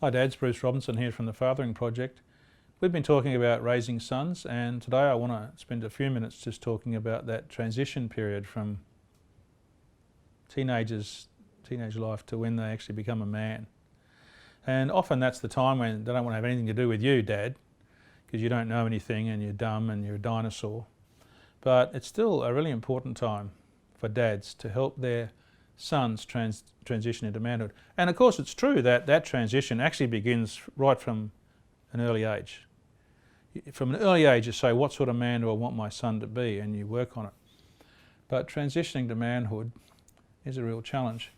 Hi Dads, Bruce Robinson here from the Fathering Project. We've been talking about raising sons, and today I want to spend a few minutes just talking about that transition period from teenage life to when they actually become a man. And often that's the time when they don't want to have anything to do with you, Dad, because you don't know anything and you're dumb and you're a dinosaur. But it's still a really important time for dads to help their sons transition into manhood. And of course it's true that that transition actually begins right from an early age. From an early age you say, what sort of man do I want my son to be, and you work on it. But transitioning to manhood is a real challenge.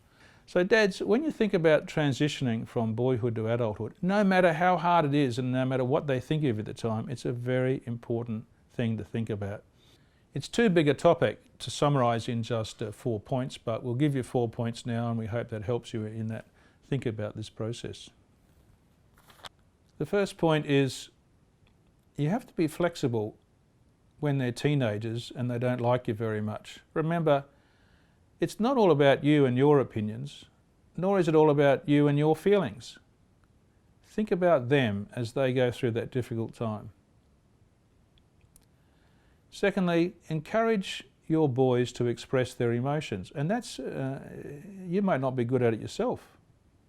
So dads, when you think about transitioning from boyhood to adulthood, no matter how hard it is and no matter what they think of at the time, it's a very important thing to think about. It's too big a topic to summarise in just 4 points, but we'll give you 4 points now, and we hope that helps you in that. Think about this process. The first point is you have to be flexible when they're teenagers and they don't like you very much. Remember, it's not all about you and your opinions, nor is it all about you and your feelings. Think about them as they go through that difficult time. Secondly, encourage your boys to express their emotions, and that's, you might not be good at it yourself.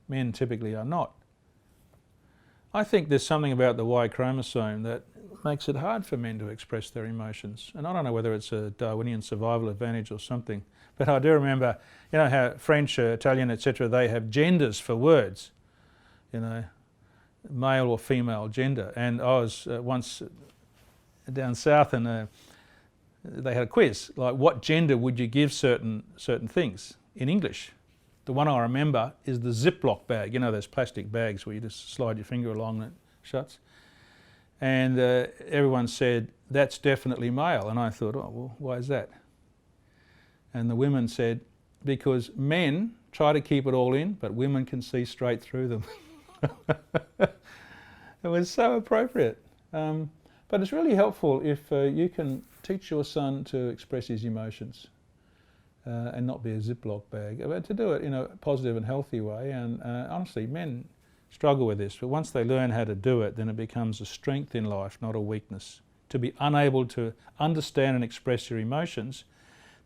Men typically are not. I think there's something about the Y chromosome that makes it hard for men to express their emotions, and I don't know whether it's a Darwinian survival advantage or something, but I do remember, you know how French, Italian, etc., they have genders for words, you know, male or female gender, and I was once down south and they had a quiz, like what gender would you give certain things in English. The one I remember is the Ziploc bag, you know those plastic bags where you just slide your finger along and it shuts. And everyone said, that's definitely male. And I thought, oh, well, why is that? And the women said, because men try to keep it all in, but women can see straight through them. It was so appropriate. But it's really helpful if you can teach your son to express his emotions and not be a Ziploc bag, but to do it in a positive and healthy way. And honestly, men struggle with this, but once they learn how to do it, then it becomes a strength in life, not a weakness. To be unable to understand and express your emotions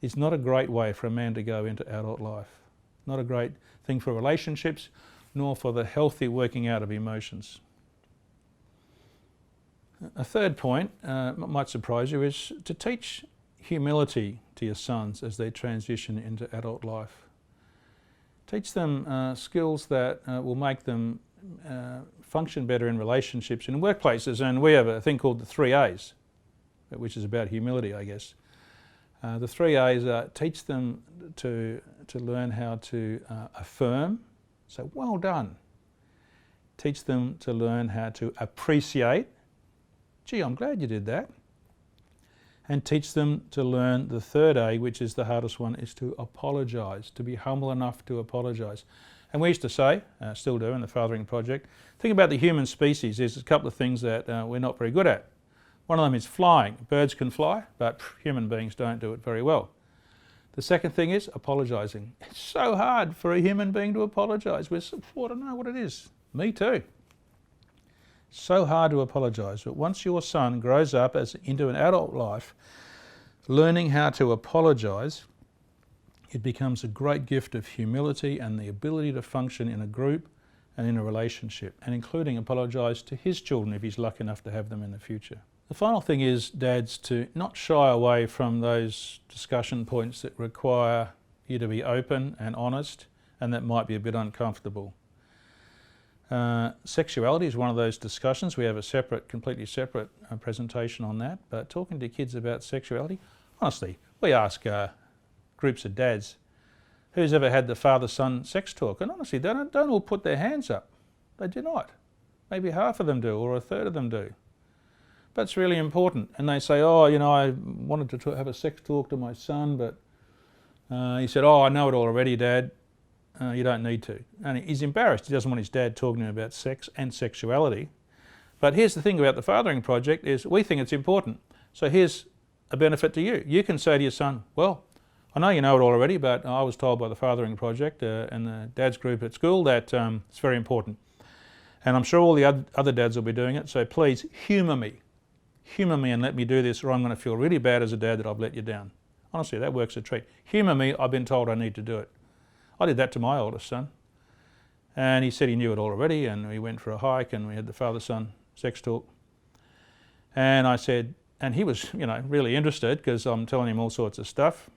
is not a great way for a man to go into adult life. Not a great thing for relationships, nor for the healthy working out of emotions. A third point, might surprise you, is to teach humility to your sons as they transition into adult life. Teach them skills that will make them function better in relationships and in workplaces, and we have a thing called the 3 A's, which is about humility, I guess. The 3 A's are teach them to learn how to affirm, so well done. Teach them to learn how to appreciate, gee, I'm glad you did that. And teach them to learn the 3rd A, which is the hardest one, is to apologise, to be humble enough to apologise. And we used to say, still do in the Fathering Project, think about the human species. There's a couple of things that we're not very good at. One of them is flying. Birds can fly, but human beings don't do it very well. The second thing is apologising. It's so hard for a human being to apologise. I don't know what it is. Me too. So hard to apologise, but once your son grows up into an adult life, learning how to apologise, it becomes a great gift of humility and the ability to function in a group and in a relationship, and including apologise to his children if he's lucky enough to have them in the future. The final thing is, dads, to not shy away from those discussion points that require you to be open and honest and that might be a bit uncomfortable. Sexuality is one of those discussions. We have a completely separate presentation on that, but talking to kids about sexuality, honestly, we ask groups of dads, who's ever had the father-son sex talk? And honestly, they don't all put their hands up. They do not. Maybe half of them do, or a third of them do. But it's really important. And they say, oh, you know, I wanted to have a sex talk to my son, but he said, oh, I know it already, Dad. You don't need to. And he's embarrassed. He doesn't want his dad talking to him about sex and sexuality. But here's the thing about the Fathering Project is we think it's important. So here's a benefit to you. You can say to your son, well, I know you know it already, but I was told by the Fathering Project and the Dad's group at school that it's very important. And I'm sure all the other dads will be doing it, so please humour me. Humour me and let me do this, or I'm going to feel really bad as a dad that I've let you down. Honestly, that works a treat. Humour me, I've been told I need to do it. I did that to my oldest son. And he said he knew it already, and we went for a hike and we had the father-son sex talk. And I said, and he was, really interested because I'm telling him all sorts of stuff.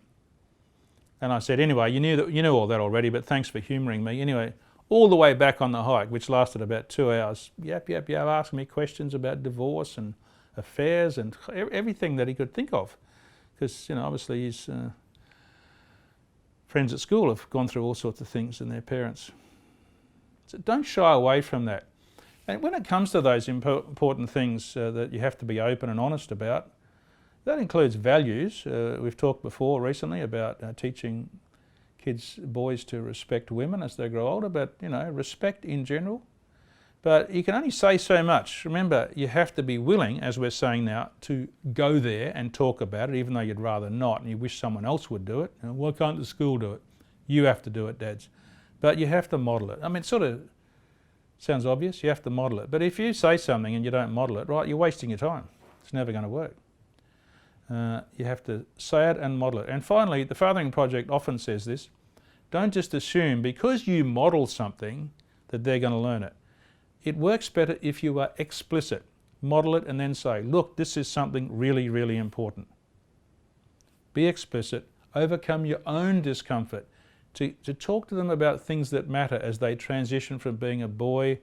And I said, anyway, you knew all that already, but thanks for humouring me. Anyway, all the way back on the hike, which lasted about 2 hours, yap, asking me questions about divorce and affairs and everything that he could think of. Because, obviously his friends at school have gone through all sorts of things and their parents. So don't shy away from that. And when it comes to those important things that you have to be open and honest about, that includes values. We've talked before recently about teaching boys to respect women as they grow older, but respect in general. But you can only say so much. Remember, you have to be willing, as we're saying now, to go there and talk about it, even though you'd rather not and you wish someone else would do it. Why can't the school do it? You have to do it, dads. But you have to model it. I mean, it sort of sounds obvious, you have to model it. But if you say something and you don't model it, right, you're wasting your time. It's never going to work. You have to say it and model it. And finally, the Fathering Project often says this: don't just assume because you model something that they're going to learn it. It works better if you are explicit. Model it and then say, look, this is something really, really important. Be explicit, overcome your own discomfort, to talk to them about things that matter as they transition from being a boy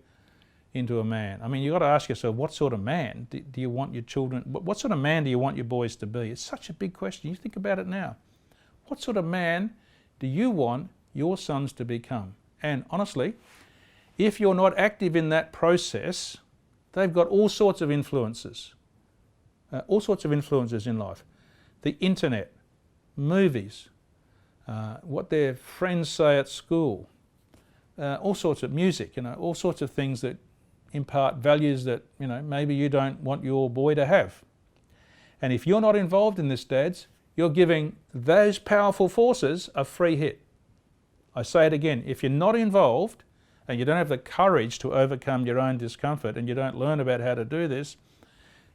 into a man. I mean, you've got to ask yourself, what sort of man do you want your children, what sort of man do you want your boys to be? It's such a big question. You think about it now. What sort of man do you want your sons to become? And honestly, if you're not active in that process, they've got all sorts of influences. In life. The internet, movies, what their friends say at school, all sorts of music, all sorts of things that impart values that, maybe you don't want your boy to have. And if you're not involved in this, dads, you're giving those powerful forces a free hit. I say it again, if you're not involved and you don't have the courage to overcome your own discomfort and you don't learn about how to do this,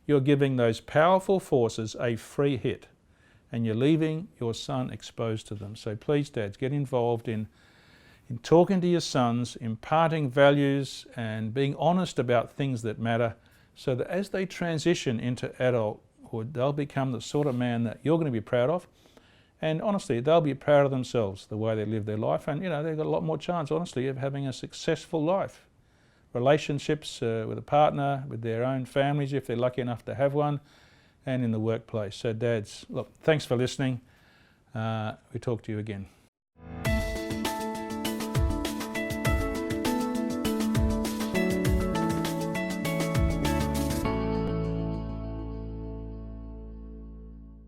you're giving those powerful forces a free hit and you're leaving your son exposed to them. So please, dads, get involved in talking to your sons, imparting values and being honest about things that matter, so that as they transition into adulthood, they'll become the sort of man that you're going to be proud of. And honestly, they'll be proud of themselves, the way they live their life. And, they've got a lot more chance, honestly, of having a successful life. Relationships with a partner, with their own families, if they're lucky enough to have one, and in the workplace. So dads, look, thanks for listening. We talk to you again.